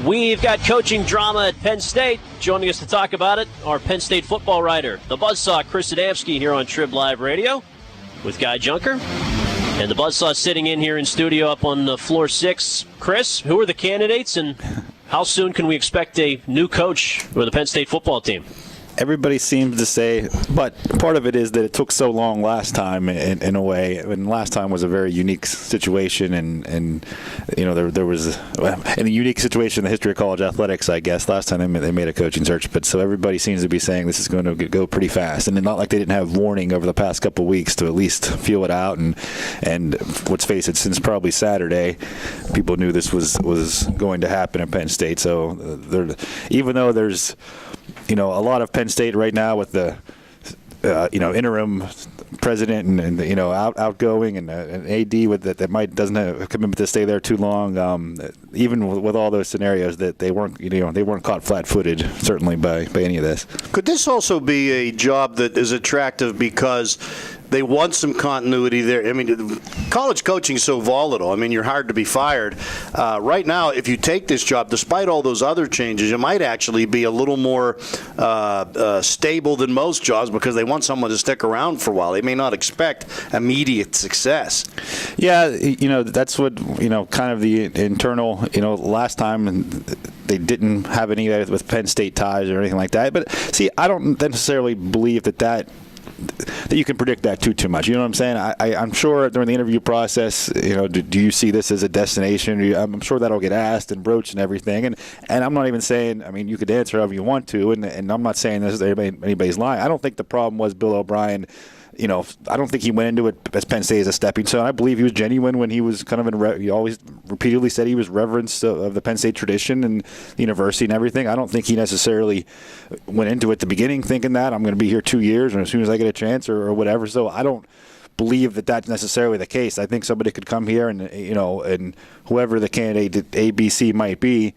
We've got coaching drama at Penn State. Joining us to talk about it, our Penn State football writer, the Buzzsaw, Chris Adamski, here on TribLIVE Radio with Guy Junker. And the Buzzsaw sitting in here in studio up on floor 6. Chris, who are the candidates, and how soon can we expect a new coach for the Penn State football team? Everybody seems to say, but part of it is that it took so long last time in a way. And last time was a very unique situation, and you know there was in a unique situation in the history of college athletics, I guess. Last time they made a coaching search, but so everybody seems to be saying this is going to go pretty fast, and not like they didn't have warning over the past couple of weeks to at least feel it out. And let's face it, since probably Saturday, people knew this was going to happen at Penn State. So even though there's a lot of Penn State right now with the interim president and outgoing and an AD with that doesn't have a commitment to stay there too long. Even with all those scenarios, that they weren't caught flat-footed certainly by any of this. Could this also be a job that is attractive because they want some continuity there? I mean, college coaching is so volatile. I mean, you're hard to be fired. Right now, if you take this job, despite all those other changes, you might actually be a little more stable than most jobs because they want someone to stick around for a while. They may not expect immediate success. Yeah, that's what, kind of the internal, last time they didn't have any with Penn State ties or anything like that. But see, I don't necessarily believe that you can predict that too much. You know what I'm saying? I'm sure during the interview process, do you see this as a destination? I'm sure that'll get asked and broached and everything. And I'm not even saying, you could answer however you want to, and I'm not saying this is anybody's lying. I don't think the problem was Bill O'Brien. I don't think he went into it as Penn State as a stepping stone. I believe he was genuine when he was kind of he always repeatedly said he was reverence of the Penn State tradition and the university and everything. I don't think he necessarily went into it at the beginning thinking that I'm going to be here 2 years and as soon as I get a chance or whatever. So I don't believe that that's necessarily the case. I think somebody could come here and whoever the candidate ABC might be,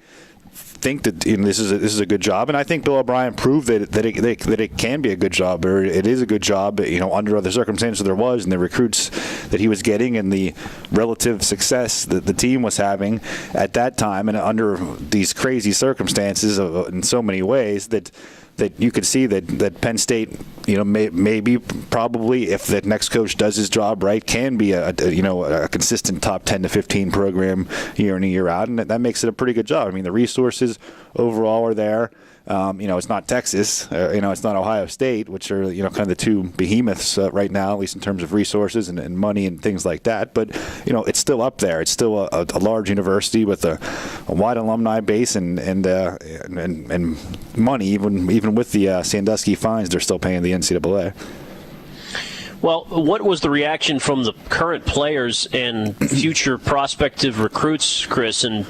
think that this is a good job, and I think Bill O'Brien proved that it can be a good job, or it is a good job, under other circumstances there was, and the recruits that he was getting, and the relative success that the team was having at that time, and under these crazy circumstances in so many ways that you could see that Penn State, maybe probably if the next coach does his job right, can be a consistent top 10 to 15 program year in and year out, and that makes it a pretty good job. The resources overall are there. It's not Texas, it's not Ohio State, which are, kind of the two behemoths right now, at least in terms of resources and money and things like that. But, it's still up there. It's still a large university with a wide alumni base and money, even with the Sandusky fines, they're still paying the NCAA. Well, what was the reaction from the current players and future prospective recruits, Chris? And,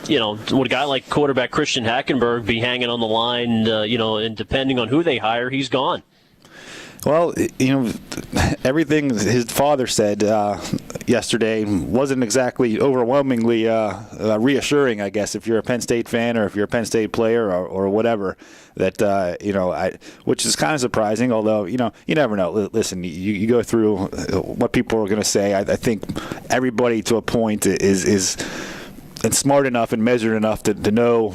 would a guy like quarterback Christian Hackenberg be hanging on the line, and depending on who they hire, he's gone? Well, everything his father said yesterday wasn't exactly overwhelmingly reassuring, I guess, if you're a Penn State fan or if you're a Penn State player or whatever. That which is kind of surprising. Although you never know. Listen, you go through what people are going to say. I think everybody to a point is and smart enough and measured enough to know,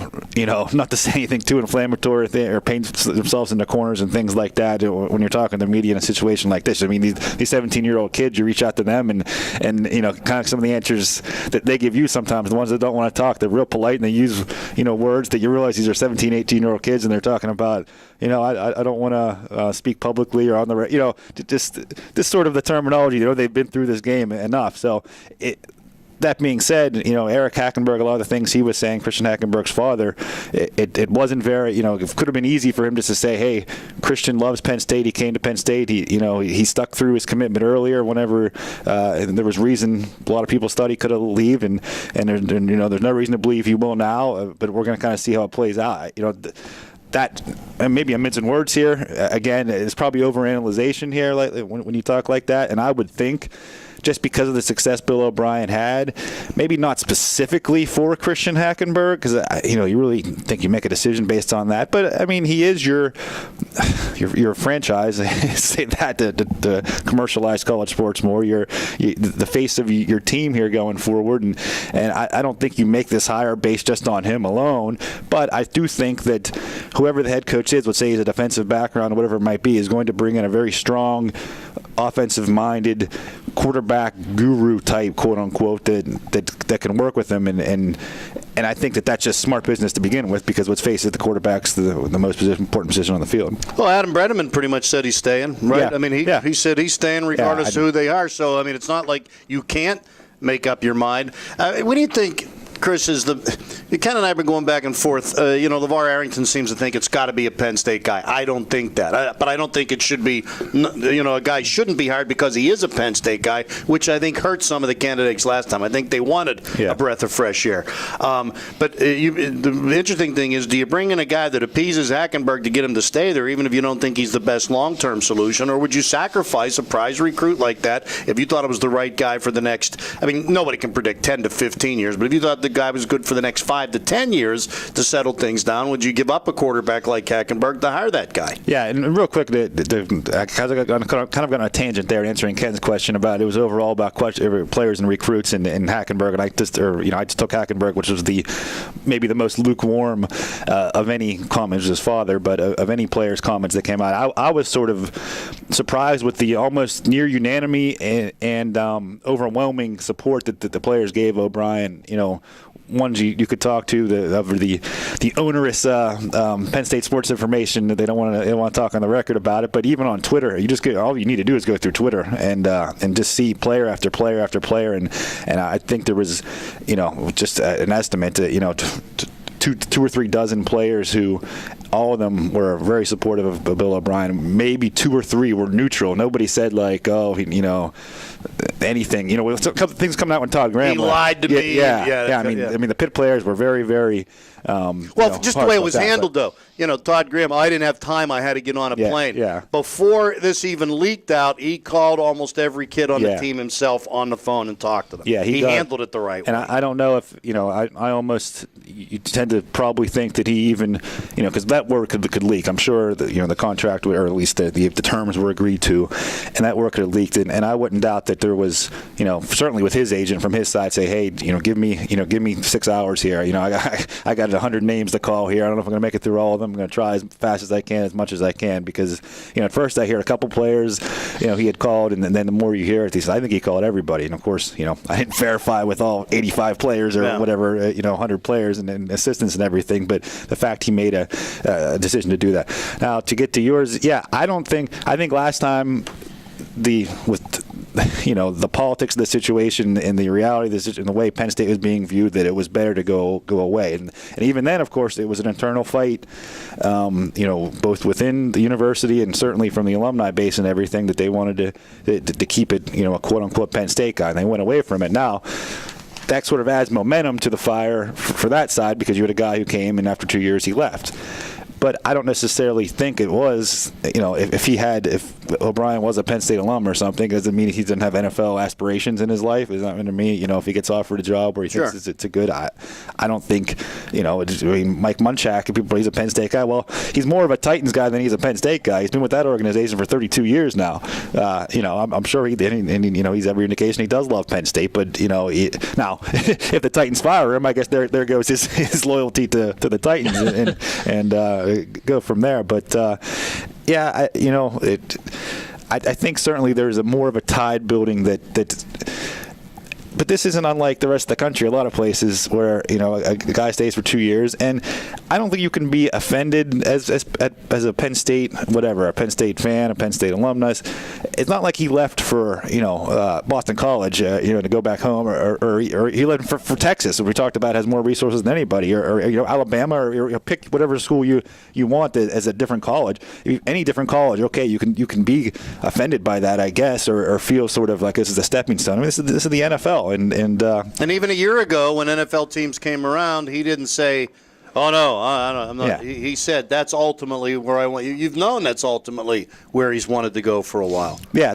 not to say anything too inflammatory or paint themselves into corners and things like that when you're talking to the media in a situation like this. These 17-year-old kids, you reach out to them and kind of some of the answers that they give you sometimes, the ones that don't want to talk, they're real polite and they use, words that you realize these are 17, 18-year-old kids and they're talking about, I don't want to speak publicly or on the, just this sort of the terminology, they've been through this game enough. So that being said, Eric Hackenberg, a lot of the things he was saying, Christian Hackenberg's father, it wasn't very, it could have been easy for him just to say, hey, Christian loves Penn State. He came to Penn State. He stuck through his commitment earlier whenever there was reason a lot of people thought he could have leave, and there's no reason to believe he will now, but we're going to kind of see how it plays out. That, and maybe I'm mincing words here, again, it's probably overanalyzation here when you talk like that, and I would think just because of the success Bill O'Brien had, maybe not specifically for Christian Hackenberg, because you really think you make a decision based on that. But I mean, he is your franchise. Say that to commercialize college sports more. You're the face of your team here going forward, and I don't think you make this hire based just on him alone. But I do think that whoever the head coach is, let's say he's a defensive background or whatever it might be, is going to bring in a very strong, offensive-minded quarterback guru type, quote unquote, that can work with him, and I think that's just smart business to begin with, because let's face it, the quarterback's the most important position on the field. Well, Adam Brenneman pretty much said he's staying, right? Yeah. I mean, he said he's staying regardless of who they are. So I mean, it's not like you can't make up your mind. What do you think, Chris, Ken and I have been going back and forth. LeVar Arrington seems to think it's got to be a Penn State guy. I don't think that. But I don't think it should be, a guy shouldn't be hired because he is a Penn State guy, which I think hurt some of the candidates last time. I think they wanted a breath of fresh air. But the interesting thing is, do you bring in a guy that appeases Hackenberg to get him to stay there, even if you don't think he's the best long-term solution, or would you sacrifice a prize recruit like that if you thought it was the right guy for the next, I mean, nobody can predict 10 to 15 years, but if you thought the guy was good for the next 5 to 10 years to settle things down, would you give up a quarterback like Hackenberg to hire that guy? I real quick, I kind of got on a tangent there answering Ken's question about it was overall about players and recruits and Hackenberg, and I just took Hackenberg, which was maybe the most lukewarm of any comments, his father, but of any players' comments that came out. I was sort of surprised with the almost near unanimity and overwhelming support that the players gave O'Brien. Ones you could talk to over the onerous Penn State sports information that they don't want to talk on the record about it. But even on Twitter, all you need to do is go through Twitter and just see player after player after player, and I think there was just an estimate that two or three dozen players who all of them were very supportive of Bill O'Brien. Maybe 2 or 3 were neutral. Nobody said anything. Things coming out when Todd Graham lied to me. I mean, the Pitt players were very, very. Just the way it was handled, though. Todd Graham, I didn't have time. I had to get on a plane. Yeah. Before this even leaked out, he called almost every kid on the team himself on the phone and talked to them. Yeah, he handled it the right way. And I don't know if you tend to probably think that he even because that word could leak. I'm sure that the contract, or at least the terms were agreed to, and that word could have leaked. And I wouldn't doubt that there was certainly with his agent from his side say, hey, give me 6 hours here. I got 100 names to call here. I don't know if I'm going to make it through all of them. I'm going to try as fast as I can, as much as I can, because at first I hear a couple players he had called, and then the more you hear it, he said, I think he called everybody. And of course I didn't verify with all 85 players or whatever 100 players and assistants and everything, but the fact he made a decision to do that. Now to get to yours, I think last time the politics of the situation and the reality of the situation, and the way Penn State was being viewed, that it was better to go away. And even then, of course, it was an internal fight, both within the university and certainly from the alumni base and everything, that they wanted to keep it, a quote-unquote Penn State guy, and they went away from it. Now, that sort of adds momentum to the fire for that side, because you had a guy who came and after 2 years he left. But I don't necessarily think it was, if O'Brien was a Penn State alum or something, doesn't mean he doesn't have NFL aspirations in his life. Is that to me? If he gets offered a job where he thinks it's a good, I don't think, Mike Munchak, he's a Penn State guy. Well, he's more of a Titans guy than he's a Penn State guy. He's been with that organization for 32 years now. I'm sure he's every indication he does love Penn State. But now, if the Titans fire him, I guess there goes his loyalty to the Titans and go from there. But I think certainly there's more of a tide building that. But this isn't unlike the rest of the country. A lot of places where a guy stays for 2 years, and I don't think you can be offended as a Penn State a Penn State fan, a Penn State alumnus. It's not like he left for Boston College to go back home, or he left for Texas, which we talked about has more resources than anybody, or Alabama, or pick whatever school you want as a different college. Any different college, okay, you can be offended by that, I guess, or feel sort of like this is a stepping stone. I mean, this is the NFL. And even a year ago when NFL teams came around, he didn't say, oh, no, I'm not. Yeah. He said that's ultimately where I want you. You've known that's ultimately where he's wanted to go for a while. Yeah.